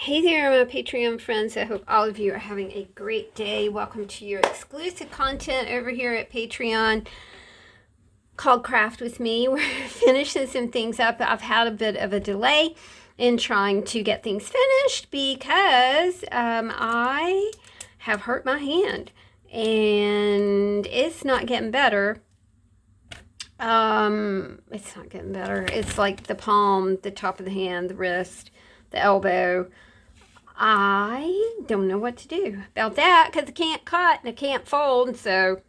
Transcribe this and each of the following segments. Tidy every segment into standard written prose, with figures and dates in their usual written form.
Hey there, my Patreon friends. I hope all of you are having a great day. Welcome to your exclusive content over here at Patreon called Craft with Me. We're finishing some things up. I've had a bit of a delay in trying to get things finished because I have hurt my hand and it's not getting better. It's not getting better. It's like the palm, the top of the hand, the wrist, the elbow. I don't know what to do about that because I can't cut and I can't fold. So,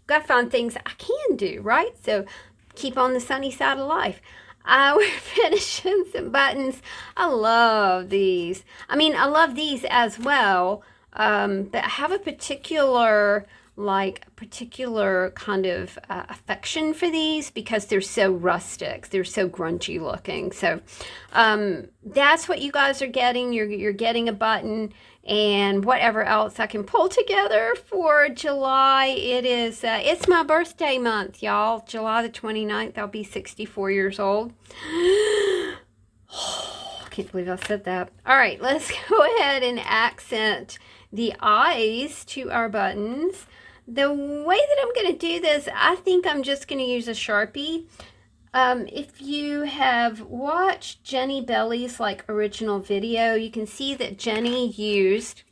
gotta find things I can do, right? So, keep on the sunny side of life. We're finishing some buttons. I love these. I love these as well. But I have a particular kind of affection for these because they're so rustic, they're so grungy looking. So that's what you guys are getting. You're getting a button and whatever else I can pull together for July. It's my birthday month, y'all. July the 29th, I'll be 64 years old. I can't believe I said that. All right, let's go ahead and accent the eyes to our buttons. The way that I'm going to do this, I think I'm just going to use a Sharpie. If you have watched Jennibellie's original video, you can see that Jenny used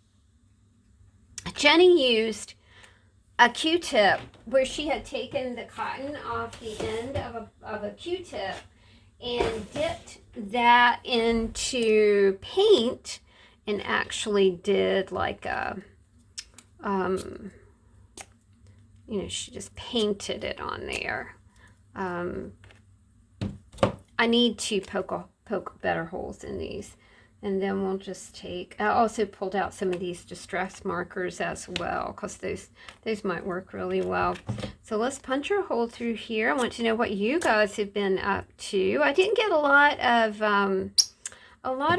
a Q-tip where she had taken the cotton off the end of a Q-tip and dipped that into paint and actually did she just painted it on there. I need to poke better holes in these. And then we'll just I also pulled out some of these distress markers as well because those might work really well. So let's punch our hole through here. I want to know what you guys have been up to. I didn't get a lot of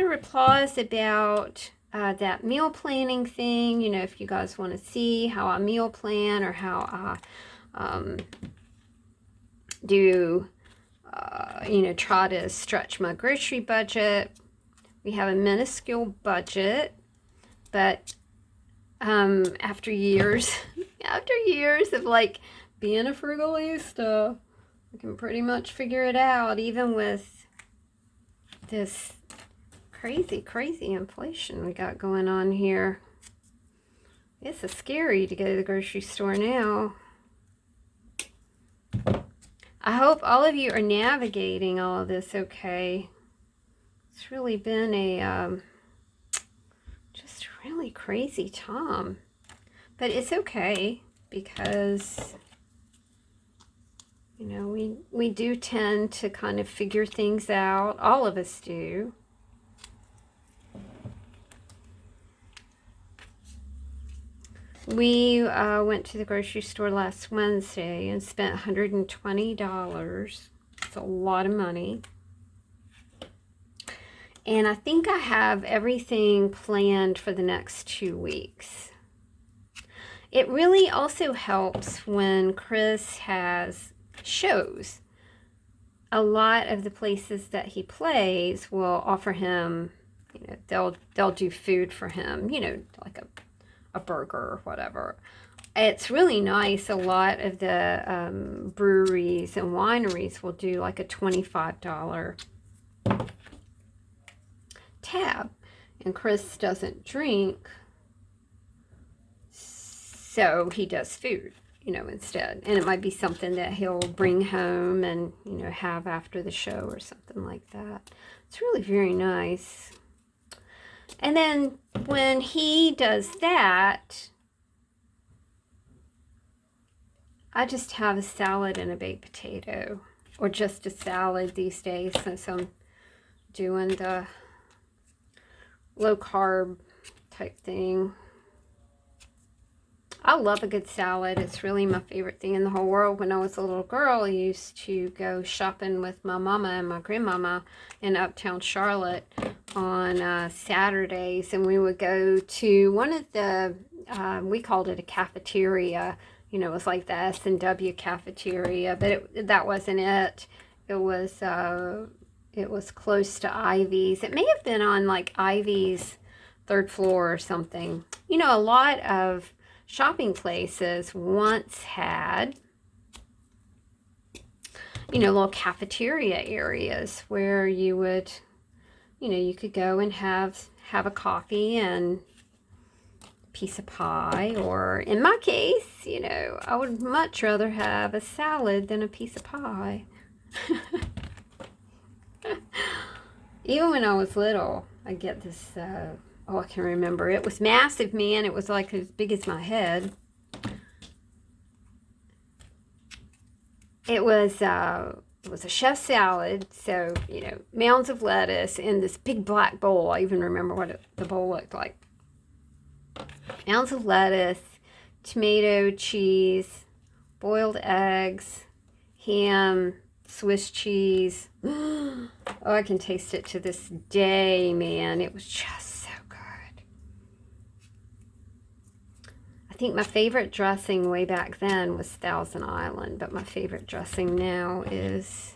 replies about that meal planning thing. If you guys want to see how I meal plan or how I try to stretch my grocery budget. We have a minuscule budget, but after years of being a frugalista, I can pretty much figure it out, even with this crazy inflation we got going on here. It's scary to go to the grocery store now. I hope all of you are navigating all of this okay. It's really been a just really crazy time. But it's okay because we do tend to kind of figure things out. All of us do. We went to the grocery store last Wednesday and spent $120. It's a lot of money. And I think I have everything planned for the next 2 weeks. It really also helps when Chris has shows. A lot of the places that he plays will offer him, they'll do food for him, like a burger or whatever. It's really nice. A lot of the breweries and wineries will do like a $25 tab. And Chris doesn't drink, so he does food, instead. And it might be something that he'll bring home and, have after the show or something like that. It's really very nice. And then when he does that, I just have a salad and a baked potato, or just a salad these days since I'm doing the low carb type thing. I love a good salad. It's really my favorite thing in the whole world. When I was a little girl, I used to go shopping with my mama and my grandmama in uptown Charlotte on Saturdays, and we would go to one of the we called it a cafeteria. It was like the S&W cafeteria, but that wasn't it. It was close to Ivy's. It may have been on Ivy's third floor or something. You know, a lot of shopping places once had, you know, little cafeteria areas where you would, you know, you could go and have a coffee and a piece of pie, or in my case, you know, I would much rather have a salad than a piece of pie. Even when I was little, I get this, oh, I can remember. It was massive, man. It was like as big as my head. It was a chef salad, so, you know, mounds of lettuce in this big black bowl. I even remember what the bowl looked like. Mounds of lettuce, tomato, cheese, boiled eggs, ham, Swiss cheese. Oh, I can taste it to this day, man. It was just so good. I think my favorite dressing way back then was Thousand Island, but my favorite dressing now is,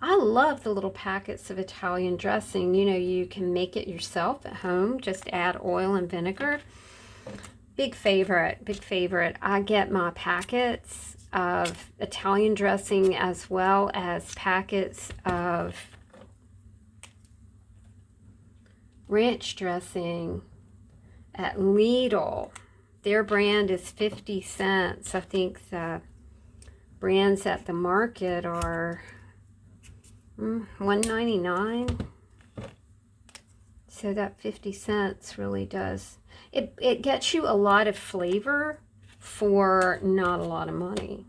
I love the little packets of Italian dressing. You know, you can make it yourself at home. Just add oil and vinegar. Big favorite, big favorite. I get my packets of Italian dressing as well as packets of ranch dressing at Lidl. Their brand is 50 cents. I think the brands at the market are $1.99. So that 50 cents really does, it gets you a lot of flavor for not a lot of money.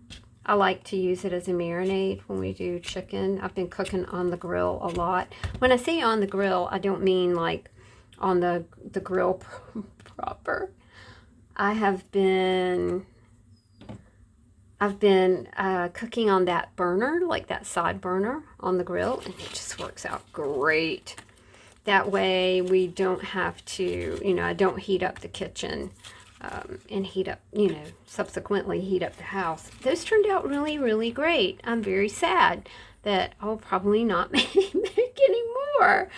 I like to use it as a marinade when we do chicken. I've been cooking on the grill a lot. When I say on the grill, I don't mean like on the grill proper. I've been cooking on that burner, like that side burner on the grill, and it just works out great. That way we don't have to, you know, I don't heat up the kitchen and heat up, you know, subsequently heat up the house. Those turned out really, really great. I'm very sad that I'll probably not make any more.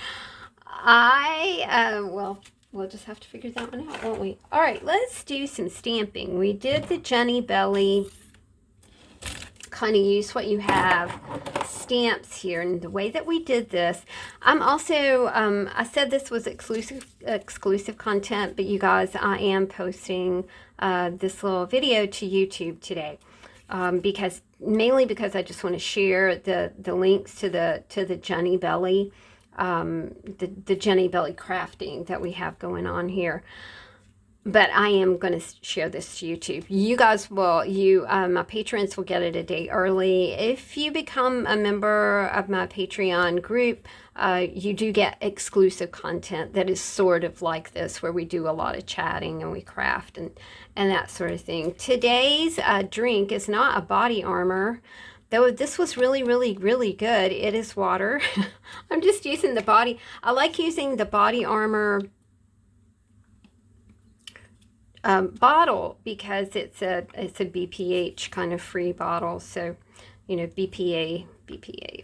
Well, we'll just have to figure that one out, won't we? All right, let's do some stamping. We did the Jennibellie kind of use what you have stamps here, and the way that we did this, I'm also I said this was exclusive content, but you guys, I am posting this little video to YouTube today, mainly because I just want to share the links to the Jennibellie the Jennibellie crafting that we have going on here. But I am going to share this to YouTube. You guys will, my patrons will get it a day early. If you become a member of my Patreon group, you do get exclusive content that is sort of like this, where we do a lot of chatting and we craft and that sort of thing. Today's drink is not a body armor, though this was really, really, really good. It is water. I'm just using the body. I like using the body armor bottle because it's a BPH kind of free bottle, so you know, BPA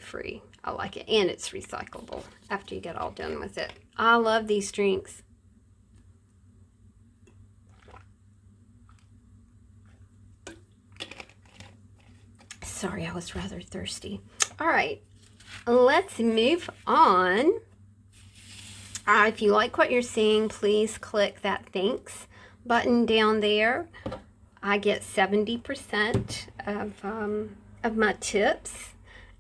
free. I like it, and it's recyclable after you get all done with it. I love these drinks. Sorry, I was rather thirsty. All right, let's move on. If you like what you're seeing, please click that thanks button down there. I get 70% of my tips,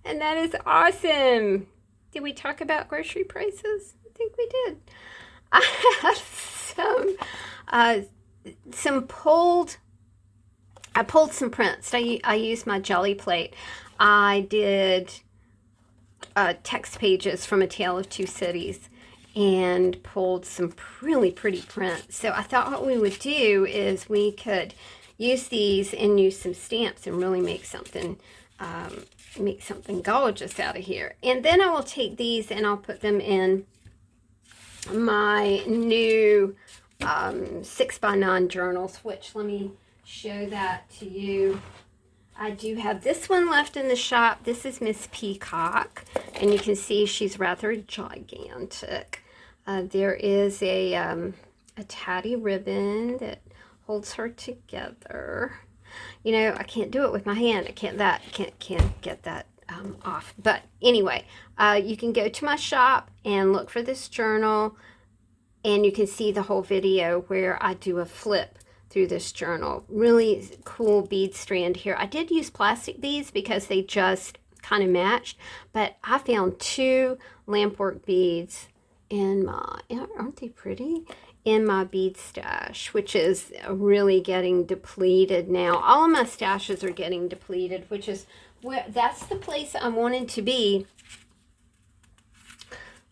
and that is awesome. Did we talk about grocery prices? I think we did. I have I pulled some prints. I used my jelly plate. I did text pages from A Tale of Two Cities and pulled some really pretty prints. So I thought what we would do is we could use these and use some stamps and really make something gorgeous out of here. And then I will take these and I'll put them in my new 6x9 journals, which, let me show that to you. I do have this one left in the shop. This is Miss Peacock, and you can see she's rather gigantic. There is a tatty ribbon that holds her together. You know, I can't do it with my hand. I can't get that off. But anyway, you can go to my shop and look for this journal, and you can see the whole video where I do a flip through this journal. Really cool bead strand here. I did use plastic beads because they just kind of matched, but I found 2 lampwork beads in my, aren't they pretty? In my bead stash, which is really getting depleted now. All of my stashes are getting depleted, which is where, that's the place I wanted to be.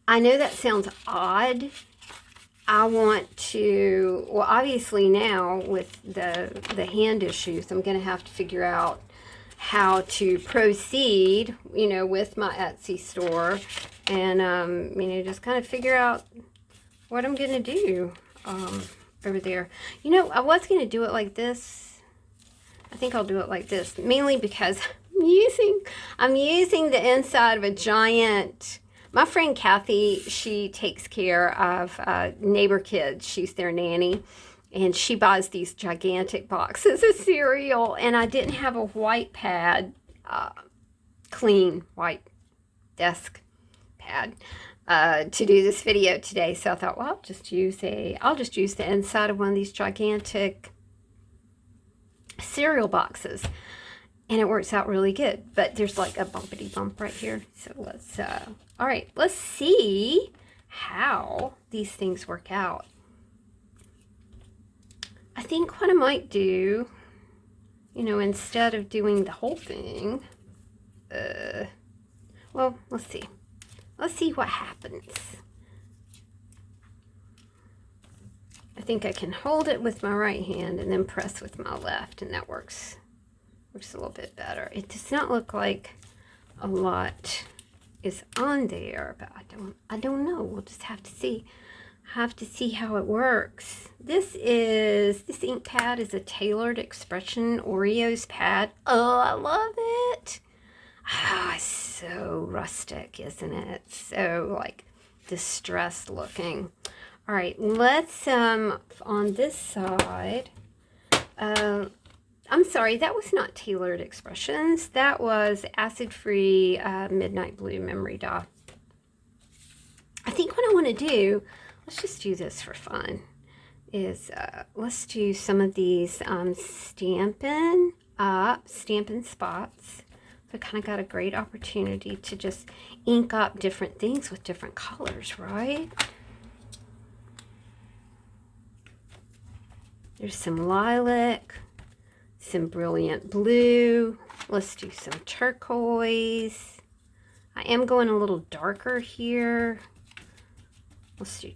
I know that sounds odd. I want to, well, obviously now with the hand issues, I'm going to have to figure out how to proceed, you know, with my Etsy store, and, you know, just kind of figure out what I'm going to do over there. You know, I was going to do it like this. I think I'll do it like this, mainly because I'm using the inside of a giant. My friend Kathy, she takes care of neighbor kids. She's their nanny, and she buys these gigantic boxes of cereal, and I didn't have a white pad, clean white desk pad to do this video today. So I thought, well, I'll just use the inside of one of these gigantic cereal boxes, and it works out really good. But there's like a bumpity bump right here. So let's, all right, let's see how these things work out. I think what I might do, you know, instead of doing the whole thing, well, let's see. Let's see what happens. I think I can hold it with my right hand and then press with my left, and that works a little bit better. It does not look like a lot is on there, but I don't know. We'll just have to see. Have to see how it works. This ink pad is a Tailored Expression Oreos pad. Oh, I love it. Ah, it's so rustic, isn't it? So like distressed looking. All right, let's on this side. I'm sorry, that was not Tailored Expressions. That was acid-free Midnight Blue Memory Dot. I think what I want to do, let's just do this for fun, is let's do some of these Stampin' Spots. So I kind of got a great opportunity to just ink up different things with different colors, right? There's some lilac, some brilliant blue. Let's do some turquoise. I am going a little darker here. Let's do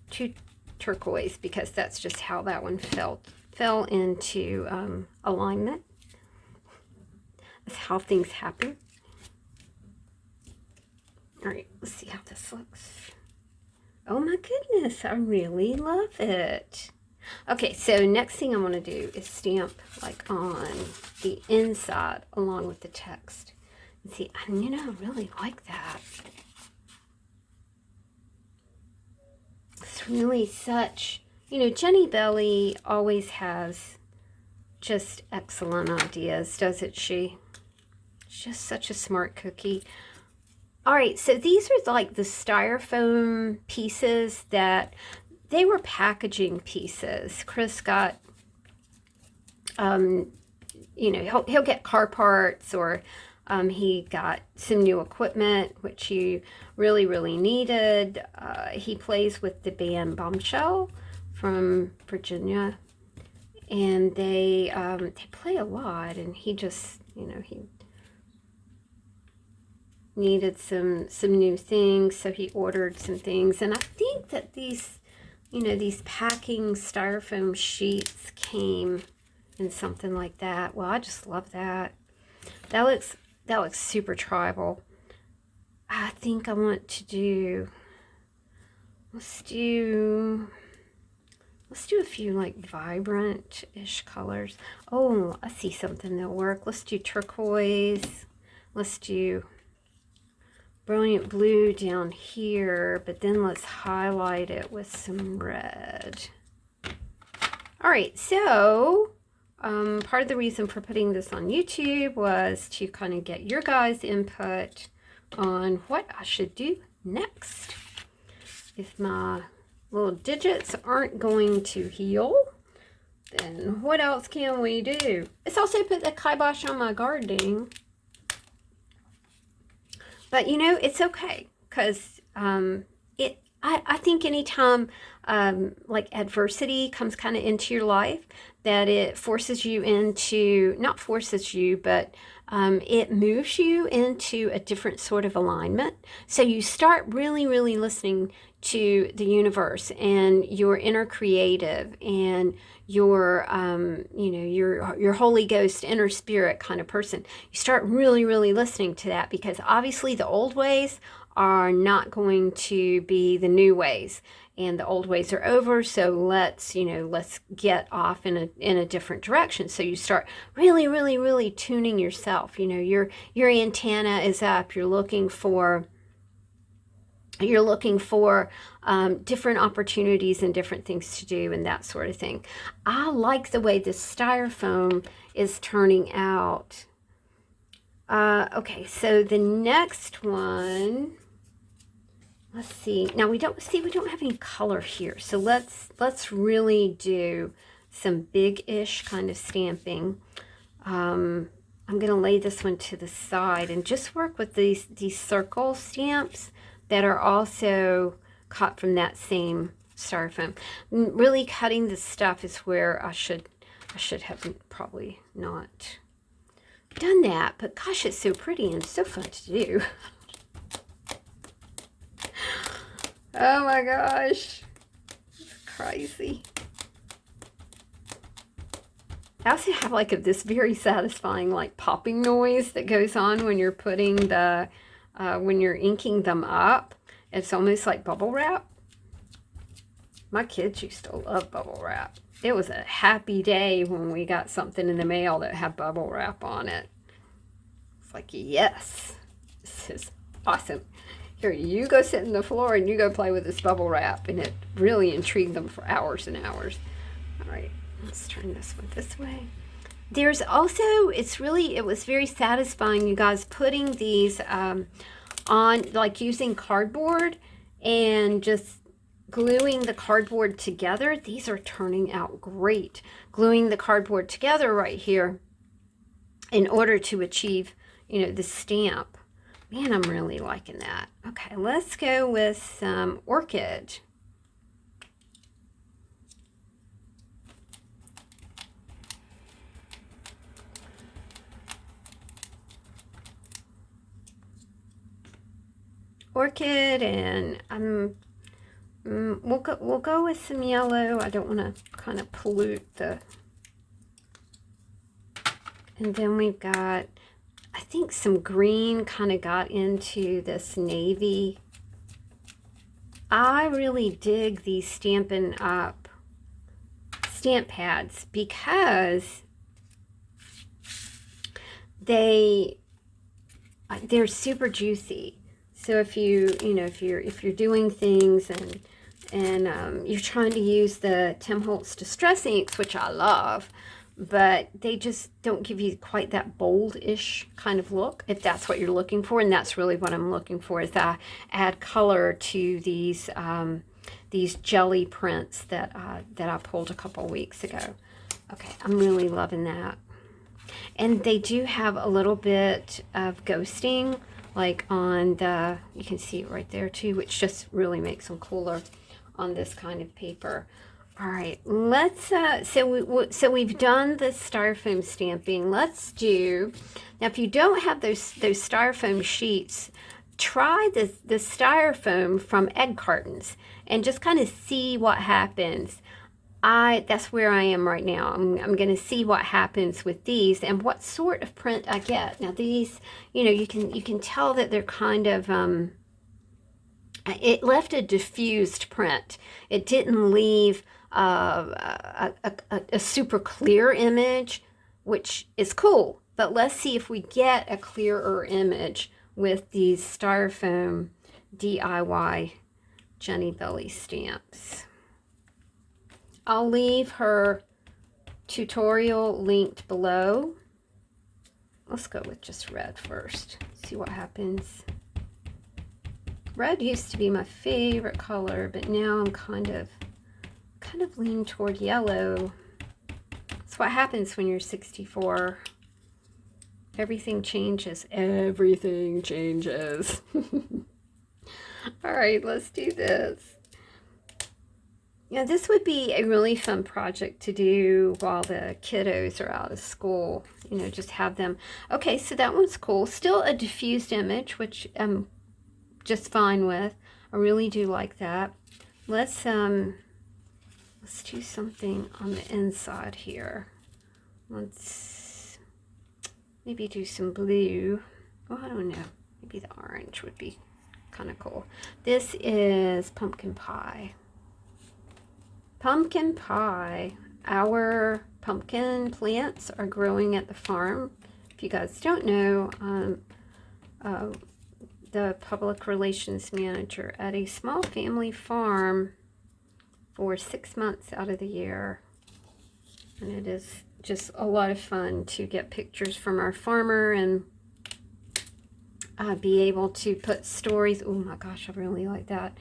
two turquoise, because that's just how that one fell into alignment. That's how things happen. All right, let's see how this looks. Oh my goodness, I really love it. Okay, so next thing I want to do is stamp like on the inside along with the text. And see, you know, I really like that. It's really such, you know, Jennibellie always has just excellent ideas, doesn't she? She's just such a smart cookie. All right, so these are like the styrofoam pieces that they were packaging pieces. Chris got, you know, he'll get car parts, or he got some new equipment, which he really needed. He plays with the band Bombshell from Virginia, and they play a lot, and he just, you know, he needed some new things, so he ordered some things. And I think that these, you know, these packing styrofoam sheets came in something like that. Well, I just love that. That looks super tribal. I think I want to do, let's do a few like vibrant-ish colors. Oh, I see something that'll work. Let's do turquoise. Let's do brilliant blue down here, but then let's highlight it with some red. All right, so part of the reason for putting this on YouTube was to kind of get your guys' input on what I should do next. If my little digits aren't going to heal, then what else can we do? It's also put the kibosh on my gardening. But, you know, it's okay, because I think anytime like adversity comes kind of into your life, that it forces you into, not forces you, but it moves you into a different sort of alignment. So you start really, really listening to the universe and your inner creative and your, you know, your Holy Ghost, inner spirit kind of person. You start really, really listening to that, because obviously the old ways are not going to be the new ways, and the old ways are over. So let's, you know, let's get off in a different direction. So you start really, really, really tuning yourself. You know, your antenna is up. You're looking for different opportunities and different things to do and that sort of thing. I like the way this styrofoam is turning out. Okay, so the next one, let's see. Now we don't have any color here. So let's really do some big-ish kind of stamping. I'm going to lay this one to the side and just work with these circle stamps that are also cut from that same styrofoam. Really cutting the stuff is where I should have probably not done that, but gosh, it's so pretty and so fun to do. Oh my gosh, it's crazy. I also have like this very satisfying like popping noise that goes on when you're putting the when you're inking them up. It's almost like bubble wrap. My kids used to love bubble wrap. It was a happy day when we got something in the mail that had bubble wrap on it. It's like, yes, this is awesome. Here, you go sit on the floor and you go play with this bubble wrap. And it really intrigued them for hours and hours. All right, let's turn this one this way. There's also, it was very satisfying, you guys, putting these on, like using cardboard and just gluing the cardboard together. These are turning out great. Gluing the cardboard together right here in order to achieve, you know, the stamp. Man, I'm really liking that. Okay, let's go with some orchid. Orchid, and we'll go with some yellow. I don't want to kind of pollute the. And then we've got, I think some green kind of got into this navy. I really dig these Stampin' Up stamp pads because they're super juicy. So if if you're doing things and you're trying to use the Tim Holtz Distress inks, which I love, but they just don't give you quite that bold-ish kind of look, if that's what you're looking for. And that's really what I'm looking for, is I add color to these jelly prints that I pulled a couple weeks ago. Okay, I'm really loving that. And they do have a little bit of ghosting, like on the, you can see it right there too, which just really makes them cooler on this kind of paper. All right, let's, so we've done the styrofoam stamping. Let's do, now if you don't have those styrofoam sheets, try the styrofoam from egg cartons and just kind of see what happens. That's where I am right now. I'm going to see what happens with these and what sort of print I get. Now these, you can tell that they're kind of, it left a diffused print. It didn't leave a super clear image, which is cool. But let's see if we get a clearer image with these styrofoam DIY Jennibellie stamps. I'll leave her tutorial linked below. Let's go with just red first. See what happens. Red used to be my favorite color, but now I'm kind of lean toward yellow. That's what happens when you're 64. Everything changes. Everything changes. All right, let's do this. Yeah, this would be a really fun project to do while the kiddos are out of school. You know, just have them. Okay, so that one's cool. Still a diffused image, which I'm just fine with. I really do like that. Let's do something on the inside here. Let's maybe do some blue. Oh, I don't know. Maybe the orange would be kind of cool. This is pumpkin pie. Pumpkin pie. Our pumpkin plants are growing at the farm. If you guys don't know, the public relations manager at a small family farm for 6 months out of the year. And it is just a lot of fun to get pictures from our farmer and be able to put stories. Oh my gosh, I really like that.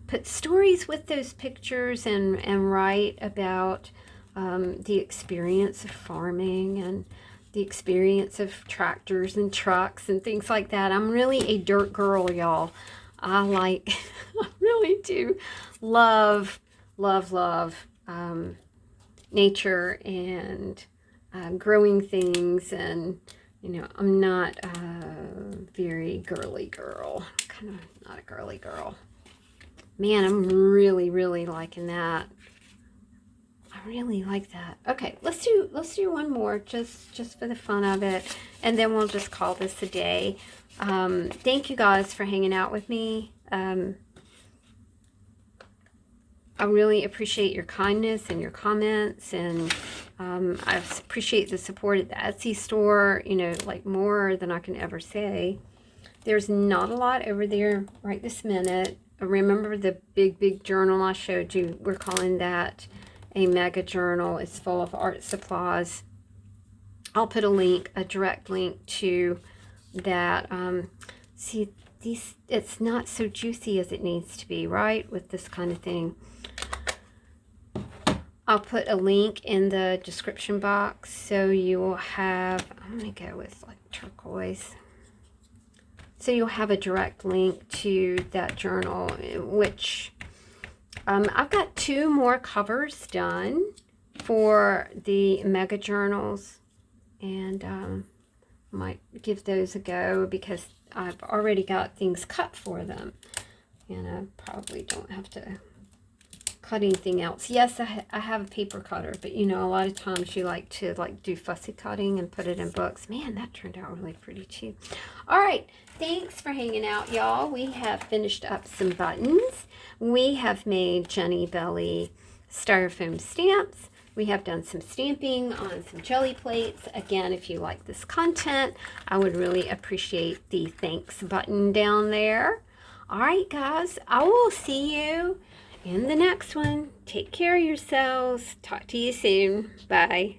Put stories with those pictures and write about the experience of farming and the experience of tractors and trucks and things like that. I'm really a dirt girl, y'all. I really do love nature and growing things, and you know, I'm not a very girly girl. Kind of not a girly girl. Man, I'm really liking that. I really like that. Okay, let's do one more just for the fun of it, and then we'll just call this a day. Thank you guys for hanging out with me. I really appreciate your kindness and your comments, and I appreciate the support at the Etsy store, you know, like more than I can ever say. There's not a lot over there right this minute. Remember the big journal I showed you? We're calling that a mega journal. It's full of art supplies. I'll put a link, a direct link to that. See, it's not so juicy as it needs to be, right? With this kind of thing. I'll put a link in the description box so you will have, I'm going to go with like turquoise. So you'll have a direct link to that journal, which I've got 2 more covers done for the mega journals, and I might give those a go because I've already got things cut for them, and I probably don't have to cut anything else. Yes, I have a paper cutter, but you know, a lot of times you like to do fussy cutting and put it in books. Man, that turned out really pretty too. All right, thanks for hanging out, y'all. We have finished up some buttons. We have made Jennibellie styrofoam stamps. We have done some stamping on some jelly plates. Again, if you like this content, I would really appreciate the thanks button down there. All right, guys, I will see you in the next one. Take care of yourselves. Talk to you soon. Bye.